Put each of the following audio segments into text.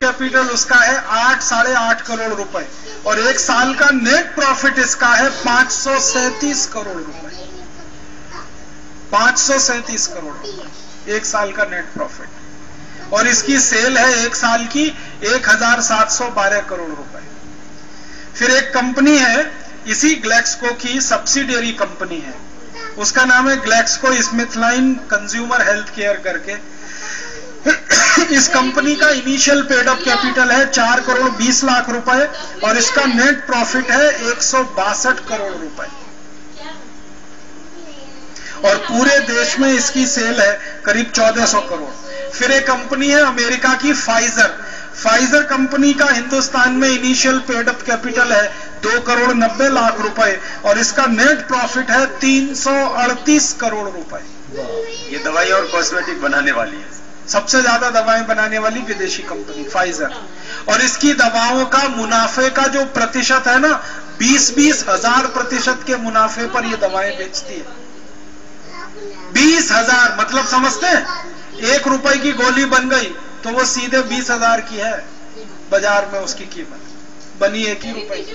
Capital उसका है 8-8.5 करोड़ रुपए और एक साल का नेट प्रॉफिट इसका है 537 करोड़ रुपए। 537 करोड़ रुपए एक साल का नेट प्रॉफिट और इसकी सेल है एक साल की 1712 करोड़ रुपए। फिर एक कंपनी है इसी ग्लैक्सको की सब्सिडियरी कंपनी है, उसका नाम है ग्लैक्सको स्मिथलाइन कंज्यूमर हेल्थ केयर करके। इस कंपनी का इनिशियल पेड अप कैपिटल है 4 करोड़ 20 लाख रुपए और इसका नेट प्रॉफिट है 162 करोड़ रुपए और पूरे देश में इसकी सेल है करीब 1400 करोड़। फिर एक कंपनी है अमेरिका की फाइजर कंपनी का हिंदुस्तान में इनिशियल पेड अप कैपिटल है 2 करोड़ 90 लाख रुपए और इसका नेट प्रॉफिट है 338 करोड़ रुपए। ये दवाई और कॉस्मेटिक बनाने वाली है, सबसे ज्यादा दवाएं बनाने वाली विदेशी कंपनी फाइजर। और इसकी दवाओं का मुनाफे का जो प्रतिशत है ना 20-20 हजार प्रतिशत के मुनाफे पर ये दवाएं बेचती है। 20,000 मतलब समझते हैं, 1 रुपए की गोली बन गई तो वो सीधे 20,000 की है, बाजार में उसकी कीमत बनी 1 ही रुपए की।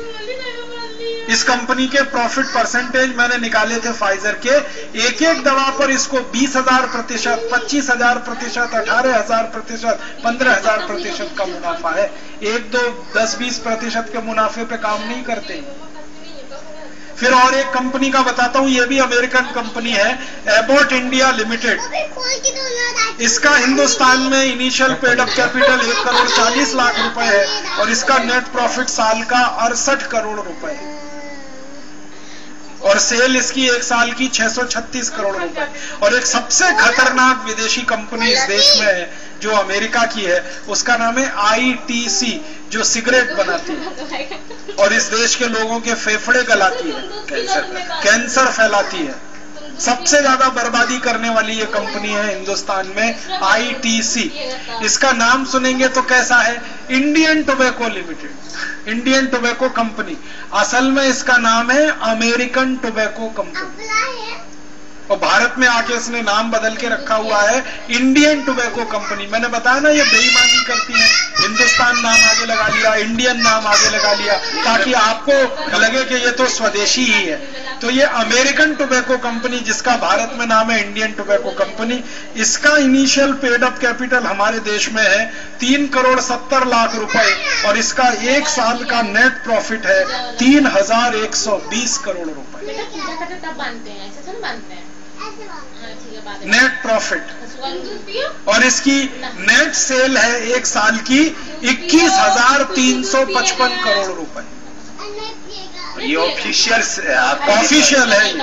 इस कंपनी के प्रॉफिट परसेंटेज मैंने निकाले थे फाइजर के, एक दवा पर इसको 20,000%, 25,000%, 18,000%, 15,000% का मुनाफा है। 1-2, 10-20% के मुनाफे पे काम नहीं करते। फिर और एक कंपनी का बताता हूं, ये भी अमेरिकन कंपनी है, एबॉट इंडिया लिमिटेड। इसका हिंदुस्तान में initial paid up capital 1 crore 40 lakh रुपए है और इसका नेट प्रॉफिट साल का 68 करोड़ रुपए है और सेल इसकी एक साल की 636 करोड़ रुपए। और एक सबसे खतरनाक विदेशी कंपनी इस देश में है जो अमेरिका की है, उसका नाम है ITC, जो सिगरेट बनाती है और इस देश के लोगों के फेफड़े गलाती है, कैंसर फैलाती है। सबसे ज्यादा बर्बादी करने वाली ये कंपनी है हिंदुस्तान में, ITC। इसका नाम सुनेंगे तो कैसा है, Indian tobacco limited, Indian tobacco company. असल में इसका नाम है अमेरिकन टोबैको कंपनी और भारत में आके इसने नाम बदल के रखा हुआ है इंडियन टोबैको कंपनी। मैंने बताया ना ये बेईमानी करती है, हिंदुस्तान नाम आगे लगा लिया, इंडियन नाम आगे लगा लिया ताकि आपको लगे कि ये तो स्वदेशी ही है। तो ये अमेरिकन टोबैको कंपनी जिसका भारत में नाम है इंडियन टोबैको कंपनी, इसका इनिशियल पेड अप कैपिटल हमारे देश में है 3 करोड़ 70 लाख रुपए और इसका एक साल का नेट प्रॉफिट है 3,120 करोड़ रुपए नेट प्रॉफिट। और इसकी नेट सेल है एक साल की 21,355 करोड़ रुपए। ये ऑफिशियल है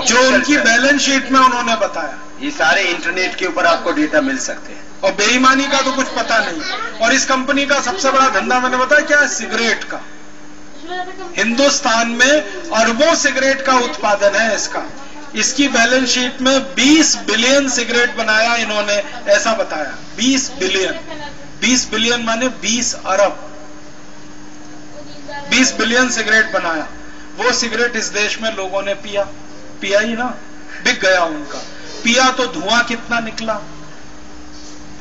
जो उनकी बैलेंस शीट में उन्होंने बताया। ये सारे इंटरनेट के ऊपर आपको डेटा मिल सकते हैं और बेईमानी का तो कुछ पता नहीं। और इस कंपनी का सबसे बड़ा धंधा मैंने बताया क्या है, सिगरेट का। हिंदुस्तान में अरबों सिगरेट का उत्पादन है इसका। इसकी बैलेंस शीट में 20 बिलियन सिगरेट बनाया इन्होंने, ऐसा बताया। 20 बिलियन माने 20 अरब। 20 बिलियन सिगरेट बनाया। वो सिगरेट इस देश में लोगों ने पिया ही ना, बिक गया उनका। पिया तो धुआं कितना निकला,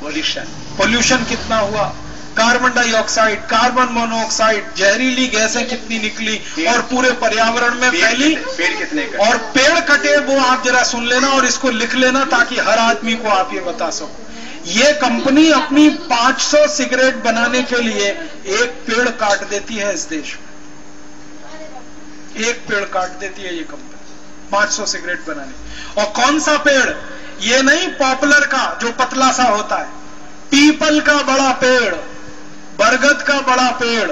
पोल्यूशन कितना हुआ, कार्बन डाइऑक्साइड, कार्बन मोनोऑक्साइड, जहरीली गैसें कितनी निकली और पूरे पर्यावरण में फैली। पेड़ कितने कटे? और पेड़ कटे वो आप जरा सुन लेना और इसको लिख लेना ताकि हर आदमी को आप ये बता सको। ये कंपनी अपनी 500 सिगरेट बनाने के लिए एक पेड़ काट देती है इस देश में। एक पेड़ काट देती है ये कंपनी 500 सिगरेट बनाने। और कौन सा पेड़, ये नहीं पॉपुलर का जो पतला सा होता है, पीपल का बड़ा पेड़, बरगद का बड़ा पेड़,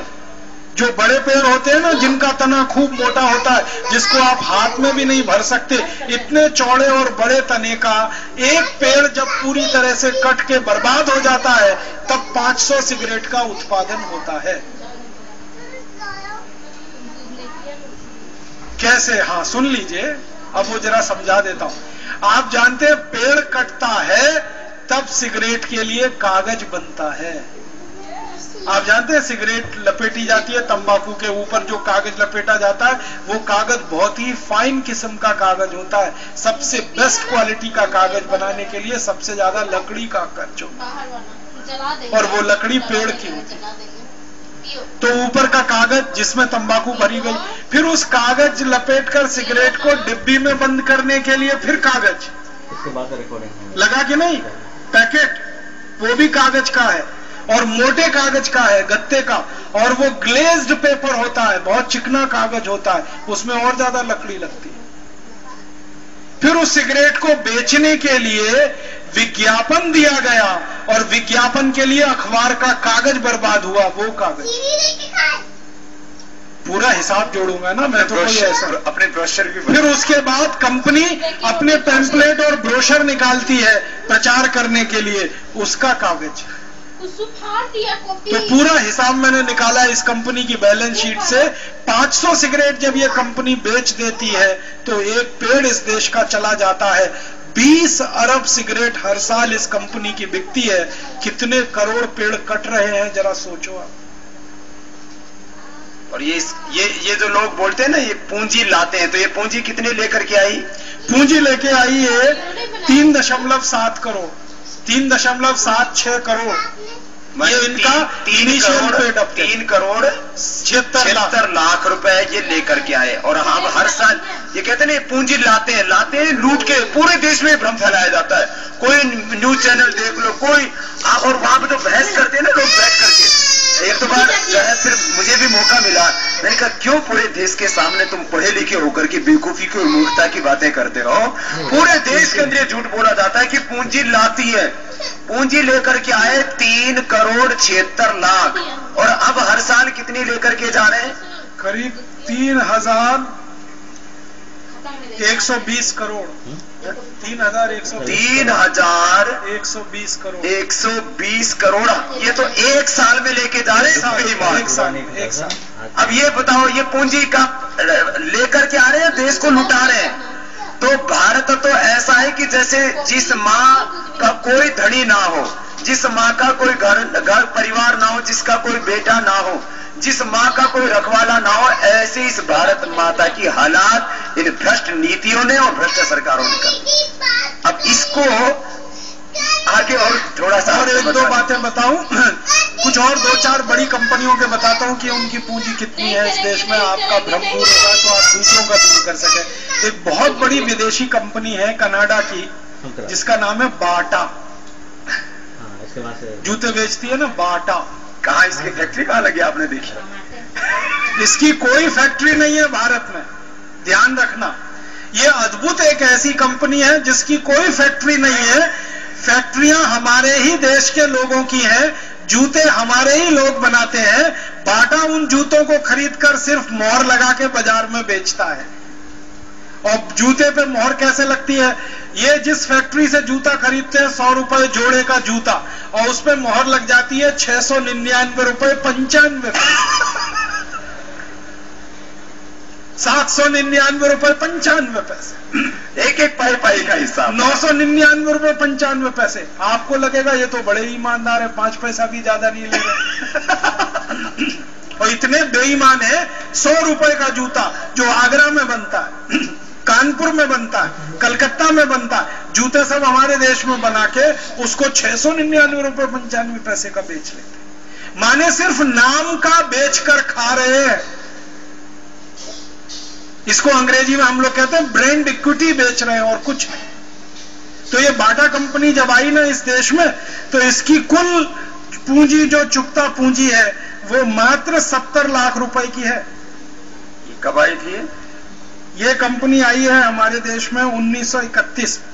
जो बड़े पेड़ होते हैं ना जिनका तना खूब मोटा होता है, जिसको आप हाथ में भी नहीं भर सकते, इतने चौड़े और बड़े तने का एक पेड़ जब पूरी तरह से कट के बर्बाद हो जाता है तब 500 सिगरेट का उत्पादन होता है। कैसे? हाँ सुन लीजिए, अब वो जरा समझा देता हूं। आप जानते हैं पेड़ कटता है तब सिगरेट के लिए कागज बनता है। आप जानते हैं सिगरेट लपेटी जाती है, तंबाकू के ऊपर जो कागज लपेटा जाता है वो कागज बहुत ही फाइन किस्म का कागज होता है। सबसे बेस्ट क्वालिटी का कागज बनाने के लिए सबसे ज्यादा लकड़ी का खर्च होता है। और वो लकड़ी पेड़ की होती है। तो ऊपर का कागज जिसमें तंबाकू भरी गई, फिर उस कागज लपेटकर सिगरेट को डिब्बी में बंद करने के लिए फिर कागज, उसके बाद रिकॉर्डिंग लगा कि नहीं, पैकेट वो भी कागज का है और मोटे कागज का है, गत्ते का, और वो ग्लेज्ड पेपर होता है, बहुत चिकना कागज होता है, उसमें और ज्यादा लकड़ी लगती है। फिर उस सिगरेट को बेचने के लिए विज्ञापन दिया गया और विज्ञापन के लिए अखबार का कागज बर्बाद हुआ, वो कागज। पूरा हिसाब जोड़ूंगा ना मैं तो, कोई ऐसा अपने ब्रोशर भी। फिर उसके बाद कंपनी अपने पैम्पलेट और ब्रोशर निकालती है प्रचार करने के लिए, उसका कागज। तो पूरा हिसाब मैंने निकाला इस कंपनी की बैलेंस शीट से। 500 सिगरेट जब ये कंपनी बेच देती है तो एक पेड़ इस देश का चला जाता है। 20 अरब सिगरेट हर साल इस कंपनी की बिकती है। कितने करोड़ पेड़ कट रहे हैं जरा सोचो आप। और ये जो लोग बोलते हैं ना ये पूंजी लाते हैं, तो ये पूंजी कितने लेकर के आई? पूंजी लेके आई है 3.7 करोड़, 3.76 करोड़। ये इनका 3 करोड़ 76 लाख रुपए ये लेकर के आए। और हम हर साल ये कहते हैं पूंजी लाते हैं लूट के पूरे देश में भ्रम फैलाया जाता है। कोई न्यूज चैनल देख लो, कोई और वहां पे तो बहस करते हैं ना लोग बैठ करके। एक तो बार जो है फिर मुझे भी मौका मिला, मैंने कहा क्यों पूरे देश के सामने तुम पढ़े लिखे होकर के बेवकूफी की और मूर्खता की बातें करते हो। पूरे देश के अंदर झूठ बोला जाता है कि पूंजी लाती है। पूंजी लेकर के आए 3 करोड़ 76 लाख, और अब हर साल कितनी लेकर के जा रहे हैं? करीब 3,120 करोड़। 3,120 करोड़। 120 करोड़ ये तो एक साल में लेके जा रहे हैं। एक साल। अब ये बताओ ये पूंजी का लेकर के आ रहे हैं, देश को लुटा रहे हैं। तो भारत तो ऐसा है कि जैसे जिस माँ का कोई धनी ना हो, जिस माँ का कोई घर परिवार ना हो, जिसका कोई बेटा ना हो, जिस माँ का कोई रखवाला ना हो, ऐसे इस भारत माता की हालात इन भ्रष्ट नीतियों ने और भ्रष्ट सरकारों ने कर। अब इसको आगे और थोड़ा सा और 1-2 बातें बताऊं, कुछ और 2-4 बड़ी कंपनियों के बताता हूं कि उनकी पूंजी कितनी है इस देश में। आपका भ्रम दूर होगा तो आप दूसरों का दूर कर सके। एक बहुत बड़ी विदेशी कंपनी है कनाडा की जिसका नाम है बाटा, जूते बेचती है ना बाटा। कहा इसकी फैक्ट्री कहाँ लगी आपने देखी? इसकी कोई फैक्ट्री नहीं है भारत में, ध्यान रखना। ये अद्भुत एक ऐसी कंपनी है जिसकी कोई फैक्ट्री नहीं है। फैक्ट्रियां हमारे ही देश के लोगों की हैं, जूते हमारे ही लोग बनाते हैं। बाटा उन जूतों को खरीदकर सिर्फ मोहर लगा के बाजार में बेचता है। और जूते पे मोहर कैसे लगती है? ये जिस फैक्ट्री से जूता खरीदते हैं 100 रुपए जोड़े का जूता, और उस पे मोहर लग जाती है 699 रुपए 95 पैसे। 799 रुपए 95 पैसे, एक पाई का हिसाब। 999 रुपए 95 पैसे। आपको लगेगा ये तो बड़े ईमानदार है, 5 पैसा भी ज्यादा नहीं ले रहे। और इतने बेईमान है, 100 रुपए का जूता जो आगरा में बनता है, कानपुर में बनता है, कलकत्ता में बनता है, जूते सब हमारे देश में बना के उसको 699 रुपए 95 पैसे का बेच लेते। माने सिर्फ नाम का बेचकर खा रहे हैं। इसको अंग्रेजी में हम लोग कहते हैं ब्रांड इक्विटी बेच रहे हैं और कुछ नहीं। तो ये बाटा कंपनी जब आई ना इस देश में, तो इसकी कुल पूंजी जो चुकता पूंजी है वो मात्र 70 लाख रुपए की है। ये कब आई थी? ये कंपनी आई है हमारे देश में 1931 में।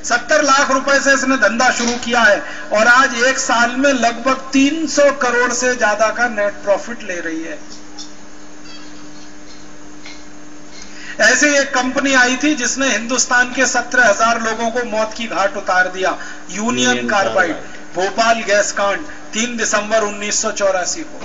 70 लाख रुपए से इसने धंधा शुरू किया है और आज एक साल में लगभग 300 करोड़ से ज्यादा का नेट प्रॉफिट ले रही है। ऐसे एक कंपनी आई थी जिसने हिंदुस्तान के 17,000 लोगों को मौत की घाट उतार दिया, यूनियन कार्बाइड, भोपाल गैस कांड, 3 दिसंबर 1984 को।